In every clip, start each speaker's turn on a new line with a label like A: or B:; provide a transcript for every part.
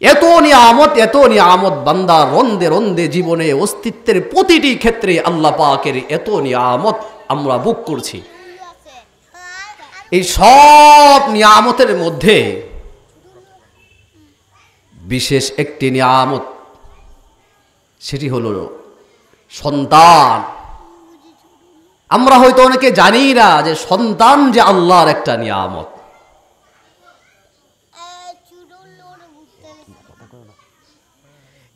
A: এত নিয়ামত বান্দা রন্দে রন্দে জীবনে অস্তিত্বের প্রতিটি ক্ষেত্রে আল্লাহ পাকের এত নিয়ামত আমরা ভোগ করছি। এই সব নিয়ামতের মধ্যে বিশেষ একটি নিয়ামত, সেটি হলো সন্তান। আমরা হয়তো অনেকে জানি না যে সন্তান যে আল্লাহর একটা নিয়ামত।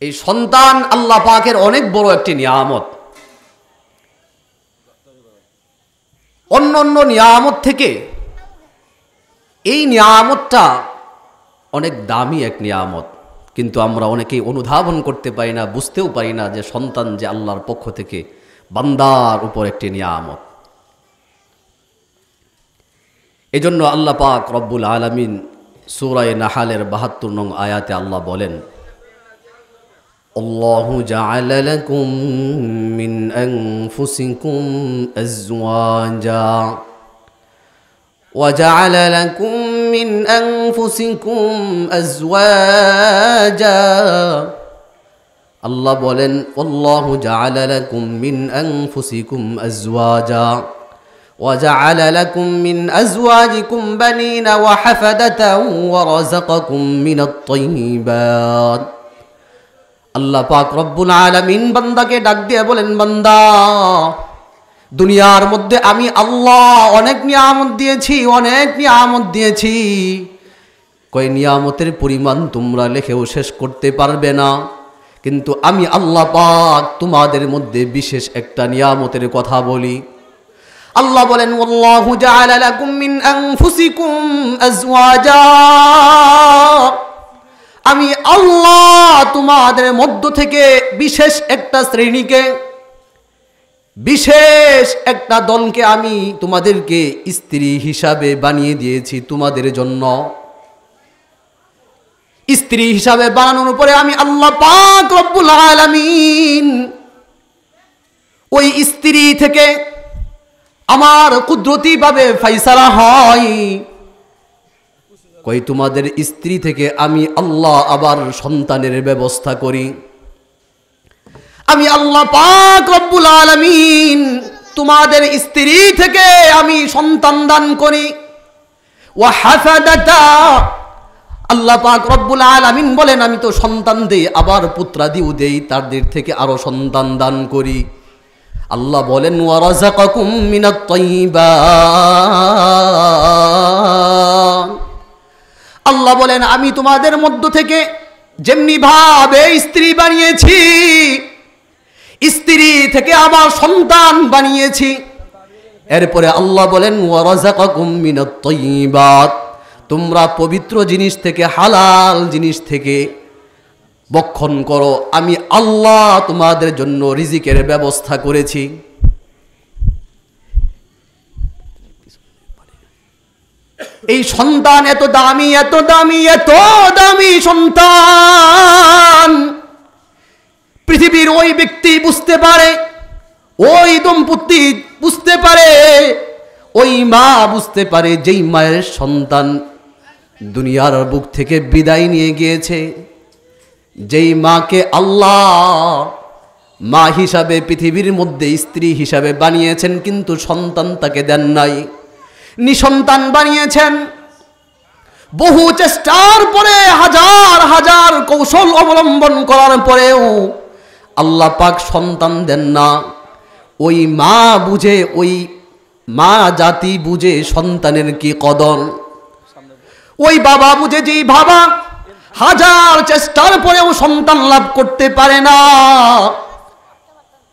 A: এই সন্তান আল্লাহ পাকের অনেক বড় একটি নিয়ামত। অন্য অন্য নিয়ামত থেকে এই নিয়ামতটা অনেক দামি এক নিয়ামত, কিন্তু আমরা অনেকেই অনুধাবন করতে পারি না, বুঝতেও পারি না যে সন্তান যে আল্লাহর পক্ষ থেকে বান্দার উপর একটি নিয়ামত। এজন্য আল্লাহ পাক রব্বুল আলামিন সূরা নাহালের ৭২ নং আয়াতে আল্লাহ বলেন, আল্লাহু জাআলা লাকুম মিন আনফুসিকুম আজওয়াজা ওয়া জাআলা লাকুম মিন আনফুসিকুম আজওয়াজা। আল্লাহ বলেন, আল্লাহু জাআলা লাকুম মিন আনফুসিকুম আজওয়াজা ওয়া জাআলা লাকুম মিন আজওয়াজিকুম বানিনা ওয়া হাফাদাতাও ওয়া রাযাকাকুম মিনাত তাইয়্যিবাত। আল্লাহ পাক রব্বুল আলামিন বান্দাকে ডাক দিয়ে বলেন, বান্দা, দুনিয়ার মধ্যে আমি আল্লাহ অনেক নিয়ামত দিয়েছি। কয় নিয়ামতের পরিমাণ তোমরা লেখেও শেষ করতে পারবে না, কিন্তু আমি আল্লাহ পাক তোমাদের মধ্যে বিশেষ একটা নিয়ামতের কথা বলি। আল্লাহ বলেন, আল্লাহু জাআলা লাকুম মিন আনফুসিকুম আজওয়াজা। আমি আল্লাহ তোমাদের মধ্য থেকে বিশেষ একটা শ্রেণীকে, বিশেষ একটা দলকে আমি তোমাদেরকে স্ত্রী হিসাবে বানিয়ে দিয়েছি তোমাদের জন্য। স্ত্রী হিসাবে বানানোর উপরে আমি আল্লাহ পাক রব্বুল আলামিন ওই স্ত্রী থেকে আমার কুদরতি ভাবে ফয়সালা হয়। কই তোমাদের স্ত্রী থেকে আমি আল্লাহ আবার সন্তানের ব্যবস্থা করি। আমি আল্লাহ পাক রব্বুল আলামিন তোমাদের স্ত্রী থেকে আমি সন্তান দান করি। ওয়া হাফাদাতা, আল্লাহ পাক রব্বুল আলামিন বলেন, আমি তো সন্তান দেই, আবার পুত্রাদিও দেই, তাদের থেকে আরো সন্তান দান করি। আল্লাহ বলেন, ওয়া রাযাকাকুম মিনাত তাইয়্যিবাত। আল্লাহ বলেন, আমি তোমাদের মধ্য থেকে যেমনি ভাবে স্ত্রী বানিয়েছি, স্ত্রী থেকে আবার সন্তান বানিয়েছি। এরপরে আল্লাহ বলেন, ওয়া রাযাকাকুম মিনাত তাইয়্যিবাত, তোমরা পবিত্র জিনিস থেকে, হালাল জিনিস থেকে ভক্ষণ করো। আমি আল্লাহ তোমাদের জন্য রিজিকের ব্যবস্থা করেছি। এই সন্তান এত দামি, এত দামি, এত দামি সন্তান পৃথিবীর ওই ব্যক্তি বুঝতে পারে, ওই দম্পতি বুঝতে পারে, ওই মা বুঝতে পারে যেই মায়ের সন্তান দুনিয়ার বুক থেকে বিদায় নিয়ে গিয়েছে, যেই মাকে আল্লাহ মা হিসাবে পৃথিবীর মধ্যে স্ত্রী হিসাবে বানিয়েছেন, কিন্তু সন্তান তাকে দেন নাই, নিঃসন্তান বানিয়েছেন। বহু চেষ্টার পরে, হাজার হাজার কৌশল অবলম্বন করার পরেও আল্লাহ পাক সন্তান দেন না। ওই মা বুঝে, ওই মা জাতি বুঝে সন্তানের কি কদর। ওই বাবা বুঝে, যেই বাবা হাজার চেষ্টার পরেও সন্তান লাভ করতে পারে না,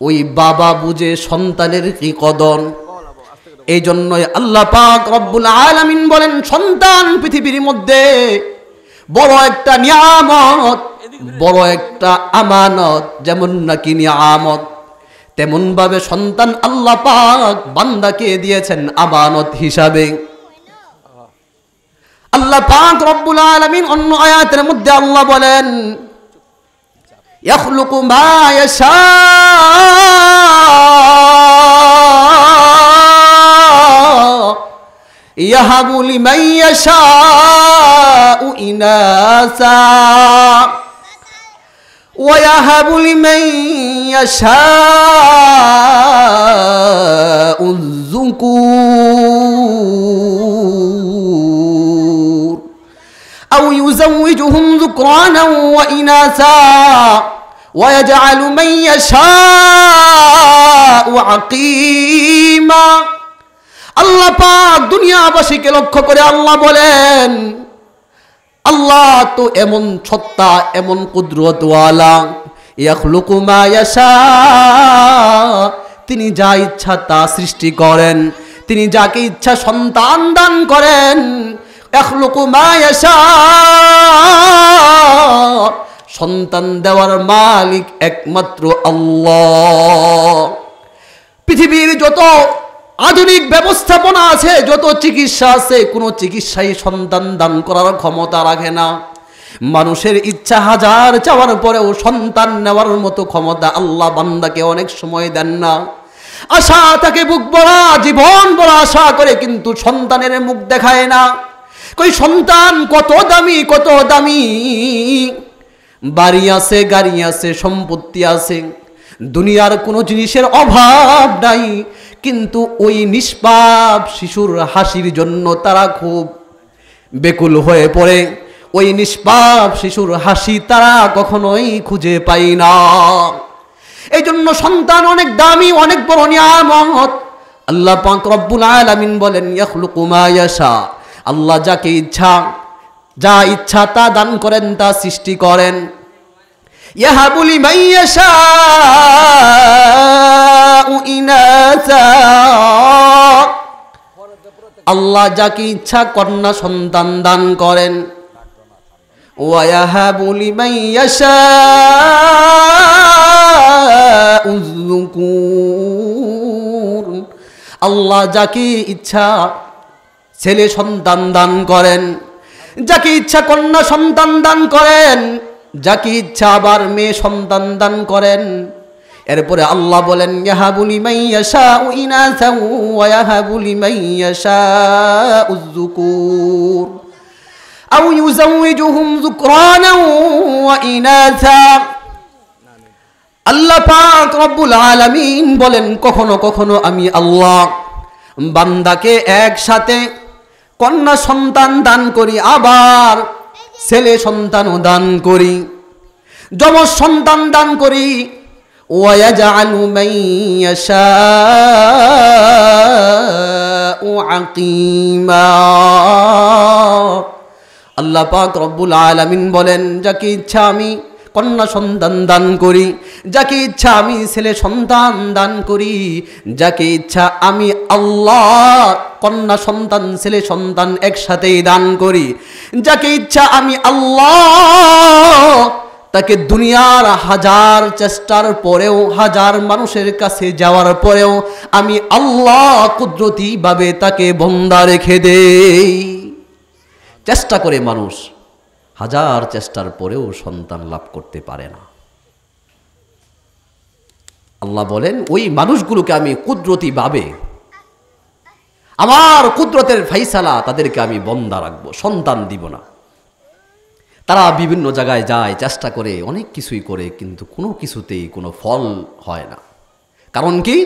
A: ওই বাবা বুঝে সন্তানের কি কদর। এই জন্যই আল্লাহ পাক রব্বুল আলামিন বলেন, সন্তান পৃথিবীর মধ্যে বড় একটা নিয়ামত, বড় একটা আমানত। যেমন নাকি নিয়ামত, তেমন ভাবে সন্তান আল্লাহ পাক বান্দাকে দিয়েছেন আমানত হিসাবে। আল্লাহ পাক রব্বুল আলামিন অন্য আয়াতের মধ্যে আল্লাহ বলেন, ইয়াখলুকু মা ইয়াশা, ইয়াহাবু লিমান ইয়াশাউ ইনাসা ওয়া ইয়াহাবু লিমান ইয়াশাউ যুকুর আও ইউযাওয়িজুহুম যুকরানা ওয়া ইনাসা ওয়া ইয়াজআলু মান ইয়াশাউ আকীমা। আল্লাহ পাক দুনিয়াবাসীকে লক্ষ্য করে আল্লাহ বলেন, আল্লাহ তো এমন সত্তা, এমন কুদরতওয়ালা, ইয়াখলুকু মা ইয়াশা, তিনি যা ইচ্ছা তা সৃষ্টি করেন, তিনি যাকে ইচ্ছা সন্তান দান করেন। ইয়াখলুকু মা ইয়াশা, সন্তান দেওয়ার মালিক একমাত্র আল্লাহ। পৃথিবীর যত আধুনিক ব্যবস্থাপনা আছে, যত চিকিৎসা আছে, কোনো চিকিৎসাই সন্তান দান করার ক্ষমতা রাখে না। মানুষের ইচ্ছা হাজার চাওয়ার পরেও সন্তান নেওয়ার মতো ক্ষমতা আল্লাহ বান্দাকে অনেক সময় দেন না। আশা তাকে বুক ভরা জীবন ভরা আশা করে, কিন্তু সন্তানের মুখ দেখায় না। কই সন্তান কত দামি, কত দামি, বাড়ি আছে, গাড়ি আছে, সম্পত্তি আছে, দুনিয়ার কোনো জিনিসের অভাব নাই, কিন্তু ওই নিষ্পাপ শিশুর হাসির জন্য তারা খুব বেকুল হয়ে পড়ে। ওই নিষ্পাপ শিশুর হাসি তারা কখনোই খুঁজে পায় না। এই জন্য সন্তান অনেক দামি, অনেক বড় নিয়ামত। আল্লাহ পাক রব্বুল আলামিন বলেন, ইয়াখলুকু মা ইয়াশা, আল্লাহ যাকে ইচ্ছা, যা ইচ্ছা তা দান করেন, তা সৃষ্টি করেন। ইয়াহাবু লিমান ইয়াশাউ ইনাসা, আল্লাহ যাকে ইচ্ছা কন্যা সন্তান দান করেন। ওয়া ইয়াহাবু লিমান ইয়াশাউ যুকুর, আল্লাহ যাকে ইচ্ছা ছেলে সন্তান দান করেন, যাকে ইচ্ছা কন্যা সন্তান দান করেন, যাকে ইচ্ছা আবার মেয়ে সন্তান দান করেন। এরপরে আল্লাহ বলেন, ইয়াহাবু লিমান ইয়াশাউ ইনাসা ওয়া ইয়াহাবু লিমান ইয়াশাউ যুকুর আও ইউযাওয়িজুহুম যুকরানা ওয়া ইনাসা। আল্লাহ পাক রব্বুল আলামিন বলেন, কখনো কখনো আমি আল্লাহ বান্দাকে একসাথে কন্যা সন্তান দান করি, আবার ছেলে সন্তানও দান করি, যমজ সন্তান দান করি। ওয়া ইয়াজআলু মান ইয়াশাউ আকীমা। আল্লাহ পাক রব্বুল আলামিন বলেন, যাকে ইচ্ছা আমি কন্যা সন্তান দান করি, যাকে ইচ্ছা আমি ছেলে সন্তান দান করি, যাকে ইচ্ছা আমি আল্লাহ কন্যা সন্তান ছেলে সন্তান একসাথেই দান করি, যাকে ইচ্ছা আমি আল্লাহ তাকে দুনিয়ার হাজার চেষ্টার পরেও, হাজার মানুষের কাছে যাওয়ার পরেও আমি আল্লাহ কুদরতি ভাবে তাকে বন্দা রেখে দেই। চেষ্টা করে মানুষ হাজার চেষ্টার পরেও সন্তান লাভ করতে পারে না। আল্লাহ বলেন, ওই মানুষগুলোকে আমি কুদরতি ভাবে, আমার কুদরতের ফাইসালা, তাদেরকে আমি বন্দা রাখবো, সন্তান দিব না। তারা বিভিন্ন জায়গায় যায়, চেষ্টা করে, অনেক কিছুই করে, কিন্তু কোনো কিছুতেই কোনো ফল হয় না। কারণ কি?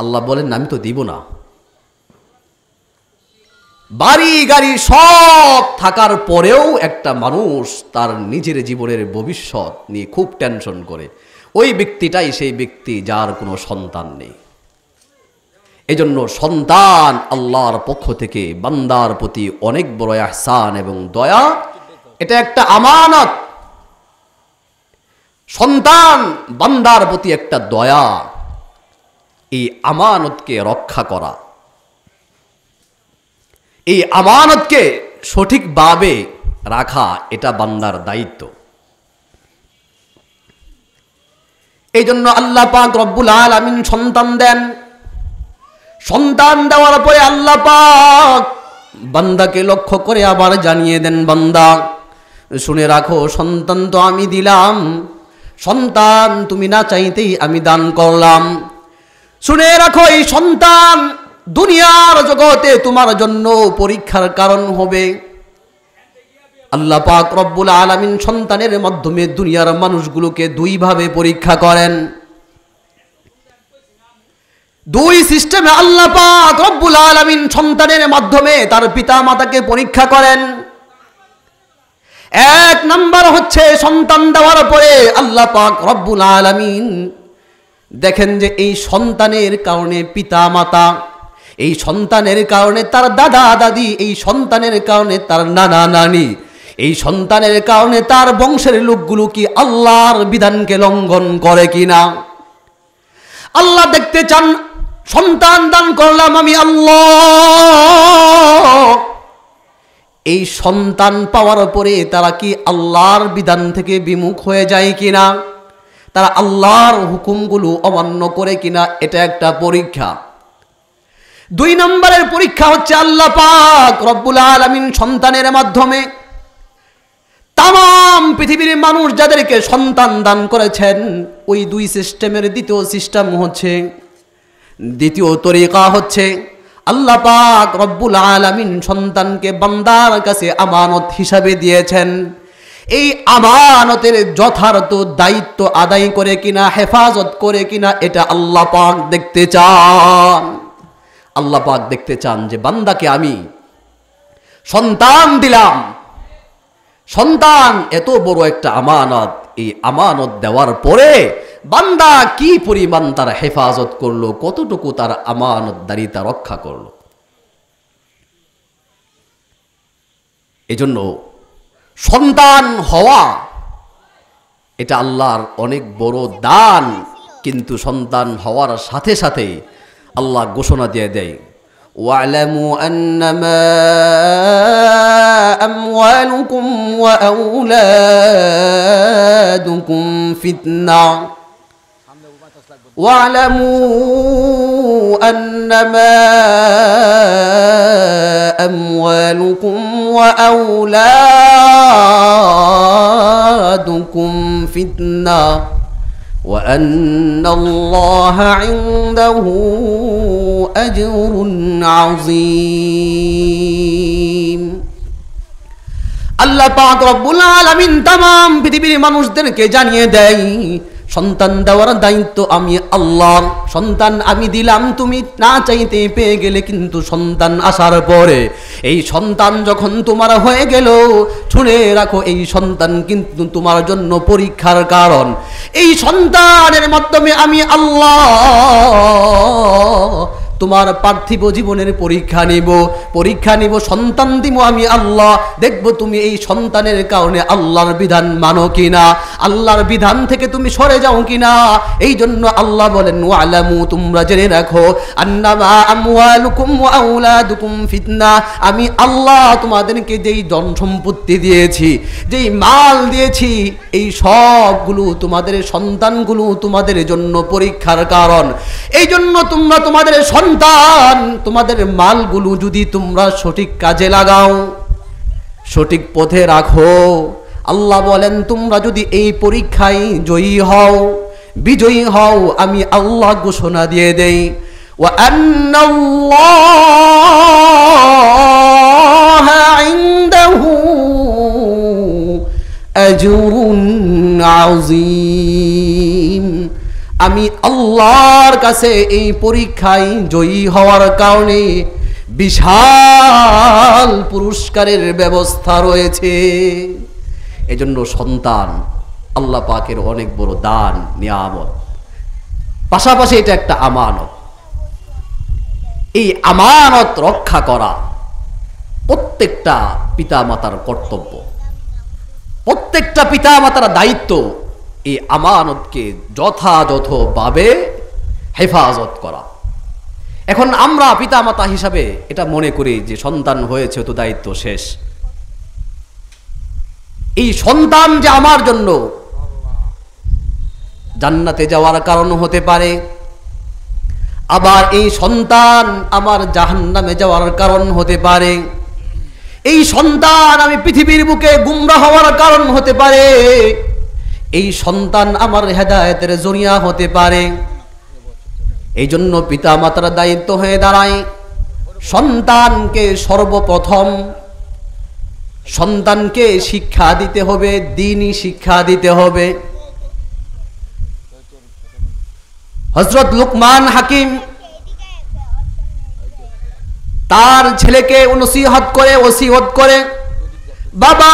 A: আল্লাহ বলেন, আমি তো দিব না। বাড়ি গাড়ি সব থাকার পরেও একটা মানুষ তার নিজের জীবনের ভবিষ্যৎ নিয়ে খুব টেনশন করে, ওই ব্যক্তিটাই সেই ব্যক্তি যার কোনো সন্তান নেই। এজন্য সন্তান আল্লাহর পক্ষ থেকে বান্দার প্রতি অনেক বড় ইহসান এবং দয়া, এটা একটা আমানত। সন্তান বান্দার প্রতি একটা দয়া, এই আমানতকে রক্ষা করা, এই আমানতকে সঠিকভাবে রাখা, এটা বান্দার দায়িত্ব। এই জন্য আল্লাহ পাক রব্বুল আলামিন সন্তান দেন। সন্তান দেওয়ার পরে আল্লাহ পাক বান্দাকে লক্ষ্য করে আবার জানিয়ে দেন, বান্দা শুনে রাখো, সন্তান তো আমি দিলাম, সন্তান তুমি না চাইতেই আমি দান করলাম। শুনে রাখো, এই সন্তান দুনিয়ার জগতে তোমার জন্য পরীক্ষার কারণ হবে। আল্লাহ পাক রব্বুল আলামিন সন্তানের মাধ্যমে দুনিয়ার মানুষগুলোকে দুইভাবে পরীক্ষা করেন। দুই সিস্টেমে আল্লাহ পাক রব্বুল আলামিন সন্তানের মাধ্যমে তার পিতা মাতাকে পরীক্ষা করেন। এক নাম্বার হচ্ছে সন্তান দেওয়ার পরে আল্লাহ পাক রব্বুল আলামিন দেখেন যে এই সন্তানের কারণে পিতা মাতা, এই সন্তানের কারণে তার দাদা দাদি, এই সন্তানের কারণে তার নানা নানি, এই সন্তানের কারণে তার বংশের লোকগুলো কি আল্লাহর বিধানকে লঙ্ঘন করে কিনা। আল্লাহ দেখতে চান সন্তান দান করলাম আমি আল্লাহ, এই সন্তান পাওয়ার পরে তারা কি আল্লাহর বিধান থেকে বিমুখ হয়ে যায় কিনা, তারা আল্লাহর হুকুমগুলো অমান্য করে কিনা, এটা একটা পরীক্ষা। দুই নম্বরের পরীক্ষা হচ্ছে আল্লাহ পাক রব্বুল আলামিন সন্তানের মাধ্যমে তাম পৃথিবীর মানুষ যাদেরকে সন্তান দান করেছেন, ওই দুই সিস্টেমের দ্বিতীয় তরিকা হচ্ছে আল্লাহ পাক রব্বুল আলামিন সন্তানকে বান্দার কাছে আমানত হিসাবে দিয়েছেন। এই আমানতের যথার্থ দায়িত্ব আদায় করে কিনা, হেফাজত করে কিনা, এটা আল্লাহ পাক দেখতে চান। আল্লাহ পাক দেখতে চান যে বান্দাকে আমি সন্তান দিলাম, সন্তান এত বড় একটা আমানত, এই আমানত দেওয়ার পরে বান্দা কি পরিমাণ তার হেফাজত করলো, কতটুকু তার আমানতদারিতা রক্ষা করলো। এজন্য সন্তান হওয়া এটা আল্লাহর অনেক বড় দান, কিন্তু সন্তান হওয়ার সাথে সাথে আল্লাহ ঘোষণা দিয়ে দেয় ওয়ালামু আন্নামা আমওয়ালুকুম ওয়া আওলাদুকুম ফিতনা واعلموا أنما أموالكم وأولادكم فتنة وأن الله عنده أجر عظيم আল্লাহ পাক রব্বুল আলামিন तमाम পৃথিবীর মানুষদেরকে জানিয়ে দেয় সন্তান দেওয়ার দায়িত্ব আমি আল্লাহ। সন্তান আমি দিলাম, তুমি না চাইতে পেয়ে গেলে, কিন্তু সন্তান আসার পরে এই সন্তান যখন তোমার হয়ে গেল, শুনে রাখো এই সন্তান কিন্তু তোমার জন্য পরীক্ষার কারণ। এই সন্তানের মাধ্যমে আমি আল্লাহ তোমার পার্থিব জীবনের পরীক্ষা নিব, সন্তান দিব আমি আল্লাহ। দেখব তুমি এই সন্তানের কারণে আল্লাহর বিধান মানো কিনা, আল্লাহর বিধান থেকে তুমি সরে যাও কিনা। এই জন্য আল্লাহ বলেন ওয়ালামু, তোমরা জেনে রাখো আন্নামা আমওয়ালুকুম ওয়া আওলাদুকুম ফিতনা, আমি আল্লাহ তোমাদেরকে যেই ধন সম্পত্তি দিয়েছি, যেই মাল দিয়েছি, এই সবগুলো তোমাদের সন্তানগুলো তোমাদের জন্য পরীক্ষার কারণ। এই জন্য তোমরা তোমাদের সন্তান, তোমাদের মালগুলো যদি তোমরা সঠিক কাজে লাগাও, সঠিক পথে রাখো, আল্লাহ বলেন তোমরা যদি এই পরীক্ষায় বিজয়ী হও, আমি আল্লাহ ঘোষণা দিয়ে দেই ওয়া আন্নাল্লাহা ইনদাহু আজরুন আযীম, আমি আল্লাহর কাছে এই পরীক্ষায় জয়ী হওয়ার কারণে বিশাল পুরস্কারের ব্যবস্থা রয়েছে। এজন্য সন্তান আল্লাহ পাকের অনেক বড় দান, নিয়ামত, পাশাপাশি এটা একটা আমানত। এই আমানত রক্ষা করা প্রত্যেকটা পিতামাতার কর্তব্য, প্রত্যেকটা পিতামাতার দায়িত্ব এই আমানতকে যথাযথভাবে হেফাজত করা। এখন আমরা পিতামাতা হিসাবে এটা মনে করি যে সন্তান হয়েছে তো দায়িত্ব শেষ। এই সন্তান যে আমার জন্য জান্নাতে যাওয়ার কারণ হতে পারে, আবার এই সন্তান আমার জাহান্নামে যাওয়ার কারণ হতে পারে। এই সন্তান আমি পৃথিবীর বুকে গুমরা হওয়ার কারণ হতে পারে। এই সন্তান আমার হেদায়েতের জরিয়া হতে পারে। এই জন্য পিতা মাতার দায়িত্ব হয়ে দাঁড়ায় সন্তানকে সর্বপ্রথম সন্তানকে শিক্ষা দিতে হবে, দ্বীনি শিক্ষা দিতে হবে। হযরত লুকমান হাকিম তার ছেলেকে নসিহত করে ওসিয়ত করে, বাবা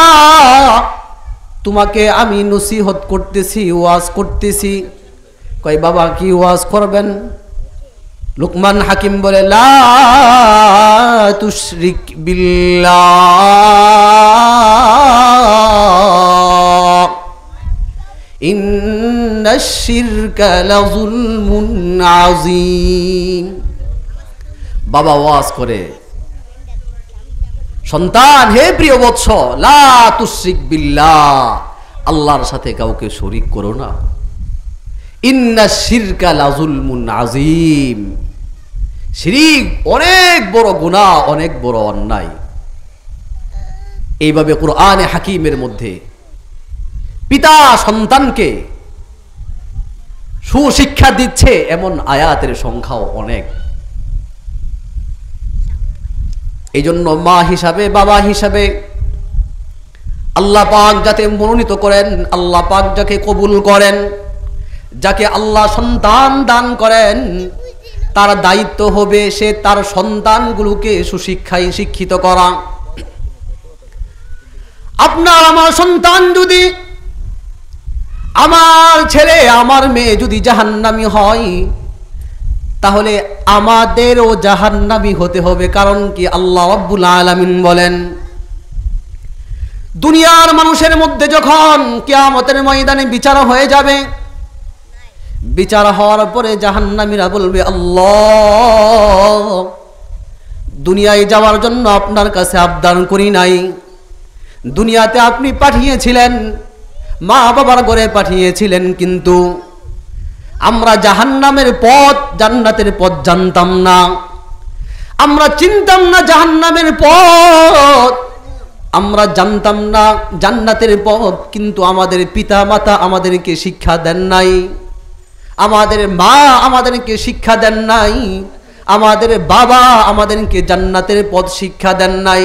A: তোমাকে আমি নসিহত করতেছি, ওয়াজ করতেছি। কয় বাবা কি ওয়াজ করবেন? লুকমান হাকিম বলে লা তুশরিক বিল্লাহ ইন্নাশ শিরকা লাযুলমুন আযীম। বাবা ওয়াজ করে, সন্তান হে প্রিয় বৎস, লা তুশরিক বিল্লাহ, আল্লাহর সাথে কাউকে শরীক করো না। ইন্নাশ শিরকা লাযুলমুন আযীম, শিরিক অনেক বড় গুনাহ, অনেক বড় অন্যায়। এইভাবে কুরআনে হাকিমের মধ্যে পিতা সন্তানকে সুশিক্ষা দিচ্ছে এমন আয়াতের সংখ্যাও অনেক। এই জন্য মা হিসাবে, বাবা হিসাবে আল্লাহ পাক যাতে মনোনীত করেন, আল্লাহ পাক যাকে কবুল করেন, যাকে আল্লাহ সন্তান দান করেন, তার দায়িত্ব হবে সে তার সন্তানগুলোকে সুশিক্ষায় শিক্ষিত করা। আপনার আমার সন্তান যদি, আমার ছেলে আমার মেয়ে যদি জাহান্নামী হয়, তাহলে আমাদেরও জাহান্নামী হতে হবে। কারণ কি? আল্লাহ রাব্বুল আলামিন বলেন, দুনিয়ার মানুষের মধ্যে যখন কিয়ামতের ময়দানে বিচার হয়ে যাবে, বিচার হওয়ার পরে জাহান্নামীরা বলবে, আল্লাহ দুনিয়ায় যাওয়ার জন্য আপনার কাছে আবদার করি নাই, দুনিয়াতে আপনি পাঠিয়েছিলেন, মা বাবার ঘরে পাঠিয়েছিলেন, কিন্তু আমরা জাহান্নামের পথ জান্নাতের পথ জানতাম না, আমরা চিনতাম না জাহান্নামের পথ, আমরা জানতাম না জান্নাতের পথ। কিন্তু আমাদের পিতা মাতা আমাদেরকে শিক্ষা দেন নাই, আমাদের মা আমাদেরকে শিক্ষা দেন নাই, আমাদের বাবা আমাদেরকে জান্নাতের পথ শিক্ষা দেন নাই,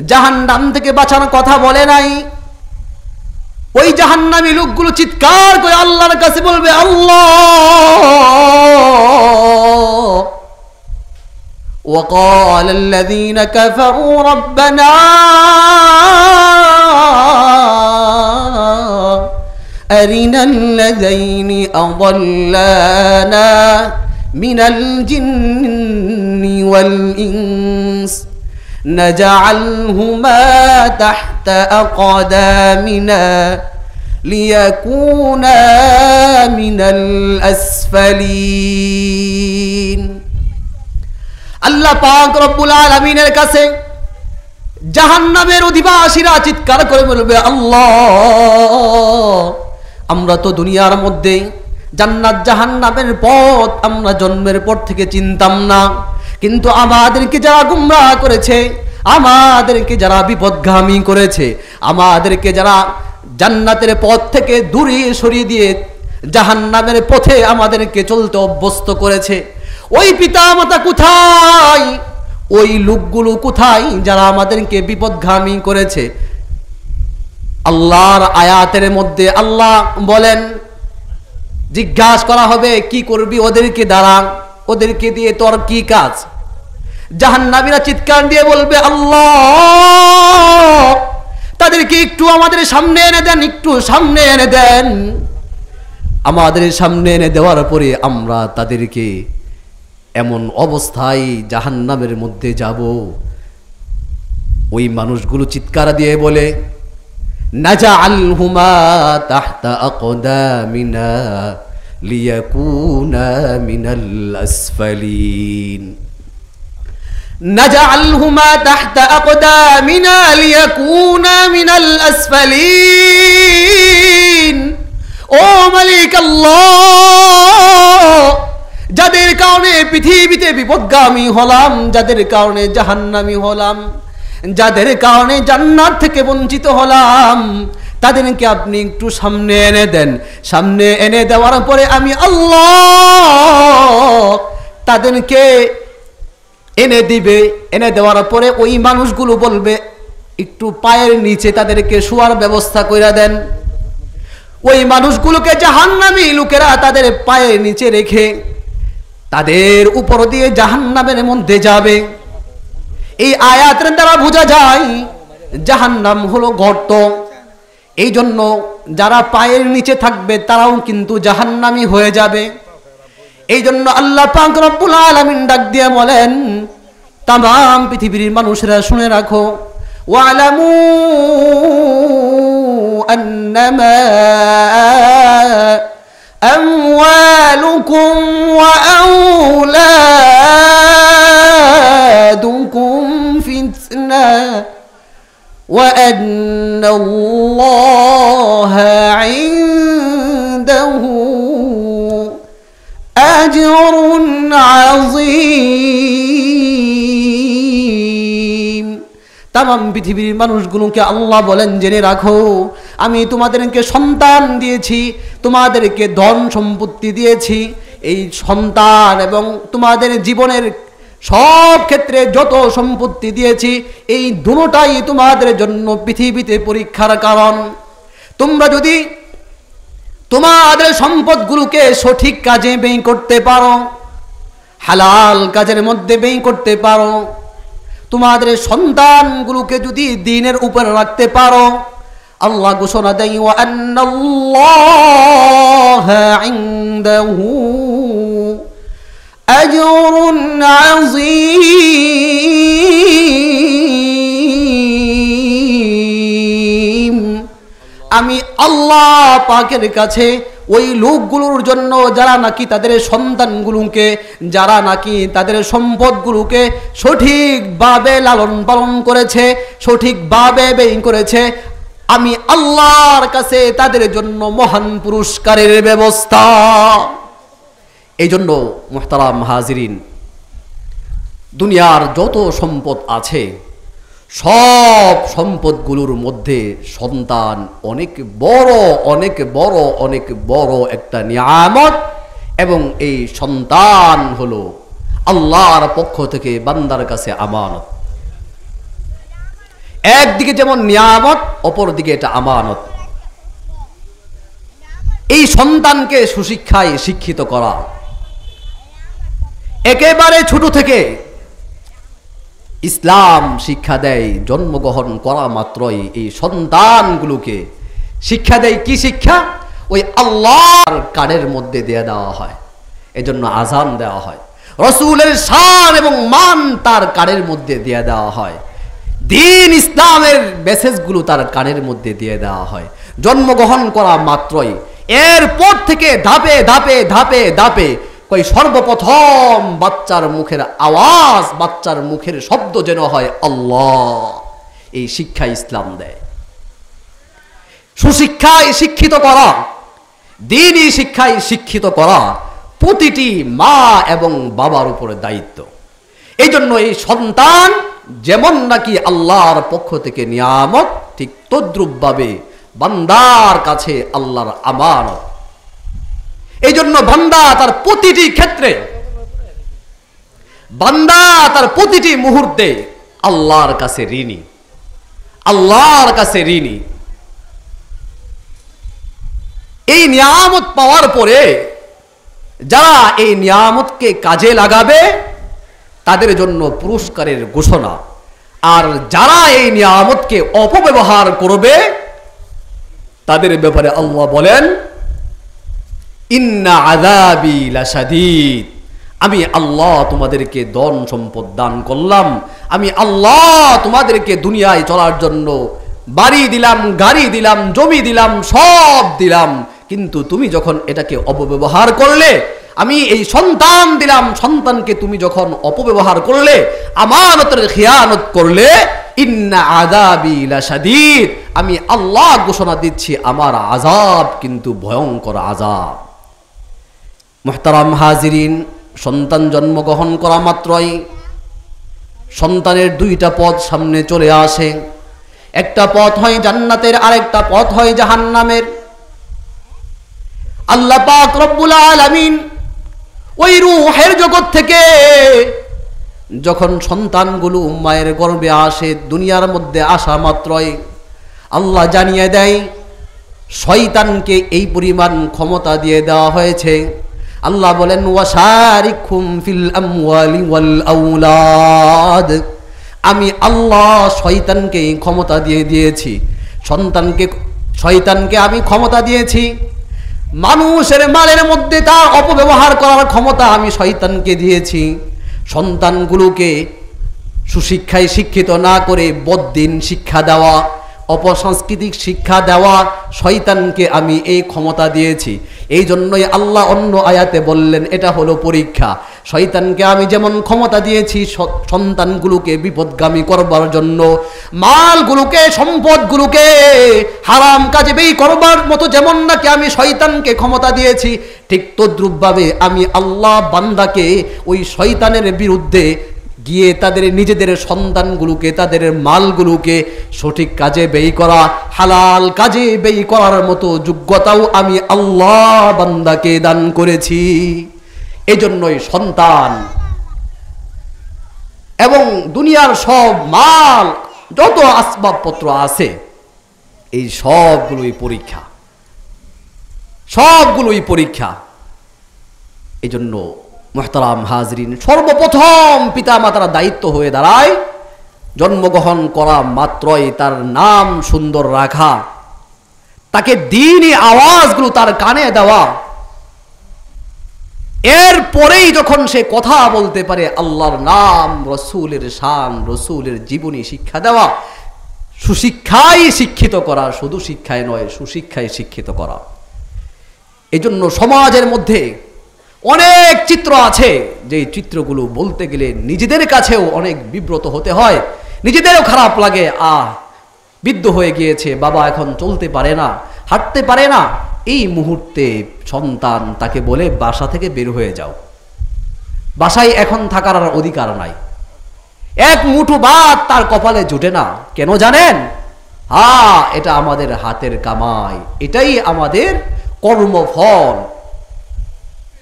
A: জাহান্নাম থেকে বাঁচানোর কথা বলে নাই। ওই জাহান্নামী লোকগুলো চিৎকার করে আল্লাহর কাছে বলবে, আল্লাহ وقال الذين كفروا ربنا أرنا الذين أضلانا من الجن والإنس نجعلهما تحت أقدامنا ليكونا من الأسفلين। আল্লাহ পাক রব্বুল আলামিনের কাছে জাহান্নামের অধিবাসীরা চিৎকার করে বলবে, আল্লাহ আমরা তো দুনিয়ার মধ্যে জান্নাত জাহান্নামের পথ আমরা জন্মের পর থেকে চিনতাম না, কিন্তু আমাদেরকে যারা গুমরাহ করেছে, আমাদেরকে যারা বিপদগামী করেছে, আমাদেরকে যারা জান্নাতের পথ থেকে দূরে সরিয়ে দিয়ে জাহান্নামের পথে আমাদেরকে চলতে অভ্যস্ত করেছে, ওই পিতা মাতা কোথায়? ওই লোকগুলো কোথায় যারা আমাদেরকে বিপদগামী করেছে? আল্লাহর আয়াতের মধ্যে আল্লাহ বলেন, জিজ্ঞাসা করা হবে কি করবি ওদেরকে দ্বারা, ওদেরকে দিয়ে তোর কি কাজ? জাহান্নামীরা চিৎকার দিয়ে বলবে, আল্লাহ তাদেরকে একটু আমাদের সামনে এনে দেন, একটু সামনে এনে দেন। আমাদের সামনে এনে দেওয়ার পরে আমরা তাদেরকে এমন অবস্থায় জাহান্নামের মধ্যে যাব, ওই মানুষগুলো চিৎকার দিয়ে বলে, নাজআলহুমা তাহতা আকদামিনা লিয়াকুনা মিনাল আসফালিন, নাজআলহুমা তাহতা আকদামিনা লিয়াকুনা মিনাল আসফালিন। ও মালিক আল্লাহ, যাদের কারণে পৃথিবীতে বিপদগামী হলাম, যাদের কারণে জাহান্নামী হলাম, যাদের কারণে জান্নাত থেকে বঞ্চিত হলাম, তাদেরকে আপনি একটু সামনে এনে দেন। সামনে এনে দেওয়ার পরে আমি আল্লাহ তাদেরকে এনে দিবে। এনে দেওয়ার পরে ওই মানুষগুলো বলবে একটু পায়ের নিচে তাদেরকে শোয়ার ব্যবস্থা করে দেন। ওই মানুষগুলোকে জাহান্নামী লোকেরা তাদের পায়ের নিচে রেখে তাদের উপর দিয়ে জাহান্নামের মধ্যে যাবে। এই আয়াতের দ্বারা বোঝা যায় জাহান্নাম হলো গর্ত। এই জন্য যারা পায়ের নিচে থাকবে তারাও কিন্তু জাহান্নামী হয়ে যাবে। এই জন্য আল্লাহ পাক রব্বুল আলামিন ডাক দিয়ে বলেন, তামাম পৃথিবীর মানুষরা শুনে রাখো, ওয়ালামু আন্নামা আমওয়ালুকুম ওয়া আওলাদুকুম ফিতনা ওয়া আন্নাল্লাহা ইনদাহু আজরুন আযীম। তামাম পৃথিবীর মানুষগুলোকে আল্লাহ বলেন, জেনে রাখো আমি তোমাদেরকে সন্তান দিয়েছি, তোমাদেরকে ধন সম্পত্তি দিয়েছি। এই সন্তান এবং তোমাদের জীবনের সব ক্ষেত্রে যত সম্পত্তি দিয়েছি, এই দুটোটাই তোমাদের জন্য পৃথিবীতে পরীক্ষার কারণ। তোমরা যদি তোমাদের সম্পদগুলোকে সঠিক কাজে ব্যয় করতে পারো, হালাল কাজের মধ্যে ব্যয় করতে পারো, তোমাদের সন্তানগুলোকে যদি দ্বীনের উপর রাখতে পারো, আল্লাহ ঘোষণা দেয় ওয়া আন্নাল্লাহা ইনদাহু আজরুন আযীম। আমি আল্লাহ পাকের কাছে ওই লোকগুলোর জন্য যারা নাকি তাদের সন্তানগুলোকে, যারা নাকি তাদের সম্পদগুলোকে সঠিকভাবে লালন পালন করেছে, সঠিকভাবে ব্যয় করেছে, আমি আল্লাহর কাছে তাদের জন্য মহান পুরস্কারের ব্যবস্থা। এই জন্য মুহতারাম হাজিরিন, দুনিয়ার যত সম্পদ আছে সব সম্পদগুলোর মধ্যে সন্তান অনেক বড় অনেক বড় অনেক বড় একটা নিয়ামত, এবং এই সন্তান হলো আল্লাহর পক্ষ থেকে বান্দার কাছে আমানত। একদিকে যেমন নিয়ামত, অপরদিকে এটা আমানত। এই সন্তানকে সুশিক্ষায় শিক্ষিত করা, একেবারে ছোট থেকে ইসলাম শিক্ষা দেয়। জন্মগ্রহণ করা মাত্রই এই সন্তানগুলোকে শিক্ষা দেয়। কি শিক্ষা? ওই আল্লাহর কানের মধ্যে দিয়ে দেওয়া হয়, এজন্য আজান দেওয়া হয়। রসুলের শান এবং মান তার কানের মধ্যে দিয়ে দেওয়া হয়। দ্বীন ইসলামের মেসেজগুলো তার কানের মধ্যে দিয়ে দেওয়া হয় জন্মগ্রহণ করা মাত্রই। এরপর থেকে ধাপে ধাপে ধাপে ধাপে কই সর্বপ্রথম বাচ্চার মুখের আওয়াজ, বাচ্চার মুখের শব্দ যেন হয় আল্লাহ। এই শিক্ষা ইসলাম দেয়। সুশিক্ষায় শিক্ষিত করা, দ্বীনি শিক্ষায় শিক্ষিত করা প্রতিটি মা এবং বাবার উপরে দায়িত্ব। এই জন্য এই সন্তান যেমন নাকি আল্লাহর পক্ষ থেকে নিয়ামত, ঠিক তদ্রূপভাবে বান্দার কাছে আল্লাহর আমানত। এই জন্য বান্দা তার প্রতিটি ক্ষেত্রে, বান্দা তার প্রতিটি মুহূর্তে আল্লাহর কাছে ঋণী, আল্লাহর কাছে ঋণী। এই নিয়ামত পাওয়ার পরে যারা এই নিয়ামতকে কাজে লাগাবে তাদের জন্য পুরস্কারের ঘোষণা, আর যারা এই নিয়ামতকে অপব্যবহার করবে তাদের ব্যাপারে আল্লাহ বলেন ইন্না আযাবি লাশাদীদ। আমি আল্লাহ তোমাদেরকে ধন সম্পদ দান করলাম, আমি আল্লাহ তোমাদেরকে দুনিয়ায় চলার জন্য বাড়ি দিলাম, গাড়ি দিলাম, জমি দিলাম, সব দিলাম, কিন্তু তুমি যখন এটাকে অপব্যবহার করলে, আমি এই সন্তান দিলাম, সন্তানকে তুমি যখন অপব্যবহার করলে, আমানতের খিয়ানত করলে, ইন্না আযাবি লাশাদীদ, আমি আল্লাহ ঘোষণা দিচ্ছি আমার আযাব কিন্তু ভয়ঙ্কর আযাব। মুহতারাম হাজিরিন, সন্তান জন্মগ্রহণ করা মাত্রই সন্তানের দুইটা পথ সামনে চলে আসে। একটা পথ হয় জান্নাতের, আরেকটা পথ হয় জাহান্নামের। আল্লাহ পাক রব্বুল আলামিন ওই রূহের জগৎ থেকে যখন সন্তানগুলো মায়ের গর্ভে আসে, দুনিয়ার মধ্যে আসা মাত্রই আল্লাহ জানিয়ে দেয় শয়তানকে এই পরিমাণ ক্ষমতা দিয়ে দেওয়া হয়েছে। আল্লাহ বলেন ওয়াশারিকুম ফিল আমওয়ালি ওয়াল আওলাদ, আমি আল্লাহ শয়তানকে ক্ষমতা দিয়ে দিয়েছি, শয়তানকে আমি ক্ষমতা দিয়েছি। মানুষের মালের মধ্যে তার অপব্যবহার করার ক্ষমতা আমি শয়তানকে দিয়েছি। সন্তানগুলোকে সুশিক্ষায় শিক্ষিত না করে বদ্দিন শিক্ষা দেওয়া, অপসাংস্কৃতিক শিক্ষা দেওয়া, শয়তানকে আমি এই ক্ষমতা দিয়েছি। এই জন্যই আল্লাহ অন্য আয়াতে বললেন এটা হলো পরীক্ষা। শয়তানকে আমি যেমন ক্ষমতা দিয়েছি সন্তানগুলোকে বিপদগামী করবার জন্য, মালগুলোকে সম্পদগুলোকে হারাম কাজে ব্যয় করবার মতো যেমন নাকি আমি শয়তানকে ক্ষমতা দিয়েছি, ঠিক তদ্রূপভাবে আমি আল্লাহ বান্দাকে ওই শয়তানের বিরুদ্ধে গিয়ে তাদের নিজেদের সন্তানগুলোকে, তাদের মালগুলোকে সঠিক কাজে ব্যয় করা, হালাল কাজে ব্যয় করার মতো যোগ্যতাও আমি আল্লাহ বান্দাকে দান করেছি। এজন্যই সন্তান এবং দুনিয়ার সব মাল, যত আসবাবপত্র আছে, এই সবগুলোই পরীক্ষা, সবগুলোই পরীক্ষা। এজন্য মুহতারাম হাজরিন, সর্বপ্রথম পিতা মাতার দায়িত্ব হয়ে দাঁড়ায় জন্মগ্রহণ করা মাত্রই তার নাম সুন্দর রাখা, তাকে দ্বীনি আওয়াজগুলো তার কানে দেওয়া, এরপরেই যখন সে কথা বলতে পারে আল্লাহর নাম, রসুলের শান, রসুলের জীবনী শিক্ষা দেওয়া, সুশিক্ষায় শিক্ষিত করা, শুধু শিক্ষায় নয় সুশিক্ষায় শিক্ষিত করা। এজন্য সমাজের মধ্যে অনেক চিত্র আছে, যে চিত্রগুলো বলতে গেলে নিজেদের কাছেও অনেক বিব্রত হতে হয়, নিজেদেরও খারাপ লাগে। বৃদ্ধ হয়ে গিয়েছে, বাবা এখন চলতে পারে না, হাঁটতে পারে না, এই মুহূর্তে সন্তান তাকে বলে বাসা থেকে বের হয়ে যাও, বাসায় এখন থাকার আর অধিকার নাই, এক মুঠো ভাত তার কপালে জুটে না। কেন জানেন? এটা আমাদের হাতের কামাই, এটাই আমাদের কর্মফল।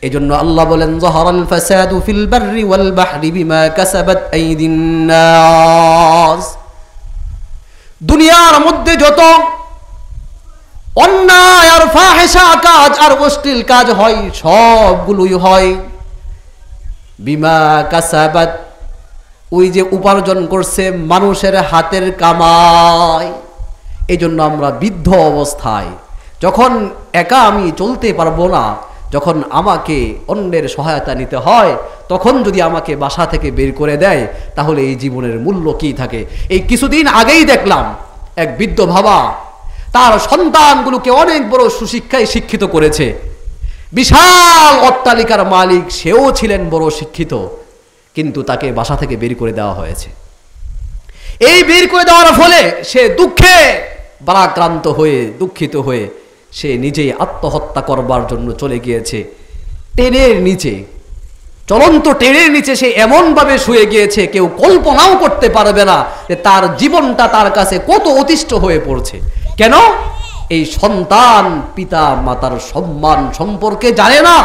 A: এজন্য আল্লাহ বলেন যাহারাল ফাসাদু ফিল বাররি ওয়াল বাহরি বিমা কাসাবাত আইদিন নাস, দুনিয়ার মধ্যে যত অন্যায় আর ফাহিশা কাজ আর অশ্লীল কাজ হয়, সবগুলোই হয় বিমা কাসাবাত, ওই যে উপার্জন করছে মানুষের হাতের কামাই। এই জন্য আমরা বৃদ্ধ অবস্থায় যখন একা আমি চলতে পারবো না, যখন আমাকে অন্যের সহায়তা নিতে হয়, তখন যদি আমাকে বাসা থেকে বের করে দেয়, তাহলে এই জীবনের মূল্য কি থাকে? এই কিছুদিন আগেই দেখলাম এক বৃদ্ধ বাবা তার সন্তানগুলোকে অনেক বড় সুশিক্ষায় শিক্ষিত করেছে, বিশাল অট্টালিকার মালিক, সেও ছিলেন বড় শিক্ষিত, কিন্তু তাকে বাসা থেকে বের করে দেওয়া হয়েছে। এই বের করে দেওয়ার ফলে সে দুঃখে ভারাক্রান্ত হয়ে, দুঃখিত হয়ে সে নিজেই আত্মহত্যা করবার জন্য চলে গিয়েছে। ট্রেনের নিচে, চলন্ত ট্রেনের নিচে সে এমনভাবে শুয়ে গিয়েছে, কেউ কল্পনাও করতে পারবে না যে তার জীবনটা তার কাছে কত অতিষ্ঠ হয়ে পড়ছে। কেন? এই সন্তান পিতা মাতার সম্মান সম্পর্কে জানে না,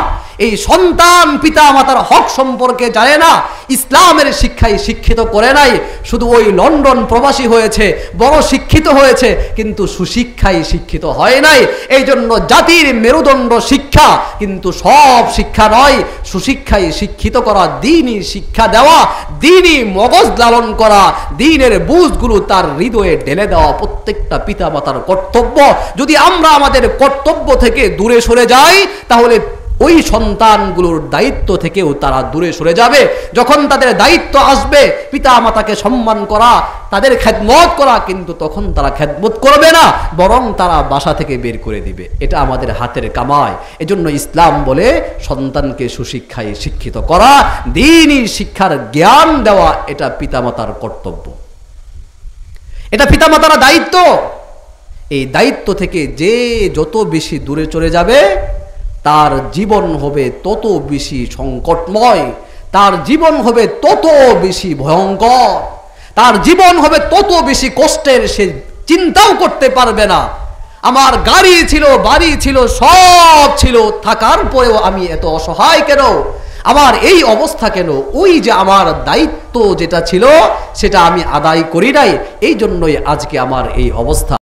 A: এই সন্তান পিতা মাতার হক সম্পর্কে জানে না, ইসলামের শিক্ষায় শিক্ষিত করে নাই। শুধু ওই লন্ডন প্রবাসী হয়েছে, বড় শিক্ষিত হয়েছে, কিন্তু সুশিক্ষায় শিক্ষিত হয় নাই। এই জন্য জাতির মেরুদণ্ড শিক্ষা, কিন্তু সব শিক্ষা নয়, সুশিক্ষায় শিক্ষিত করা, দ্বীনি শিক্ষা দেওয়া, দ্বীনি মগজ লালন করা, দ্বীনের বুঝগুলো তার হৃদয়ে ঢেলে দেওয়া প্রত্যেকটা পিতা মাতার কর্তব্য। যদি আমরা আমাদের কর্তব্য থেকে দূরে সরে যাই, তাহলে ওই সন্তানগুলোর দায়িত্ব থেকেও তারা দূরে সরে যাবে। যখন তাদের দায়িত্ব আসবে পিতা মাতাকে সম্মান করা, তাদের খেদমত করা, কিন্তু তখন তারা খেদমত করবে না, বরং তারা বাসা থেকে বের করে দিবে। এটা আমাদের হাতের কামাই। এজন্য ইসলাম বলে সন্তানকে সুশিক্ষায় শিক্ষিত করা, দ্বীনি শিক্ষার জ্ঞান দেওয়া, এটা পিতামাতার কর্তব্য, এটা পিতামাতার দায়িত্ব। এই দায়িত্ব থেকে যে যত বেশি দূরে চলে যাবে, তার জীবন হবে তত বেশি সংকটময়, তার জীবন হবে তত বেশি ভয়ঙ্কর, তার জীবন হবে তত বেশি কষ্টের সে চিন্তাও করতে পারবে না। আমার গাড়ি ছিল, বাড়ি ছিল, সব ছিল, থাকার পরেও আমি এত অসহায় কেন, আমার এই অবস্থা কেন? ওই যে আমার দায়িত্ব যেটা ছিল সেটা আমি আদায় করি নাই, এই জন্যই আজকে আমার এই অবস্থা।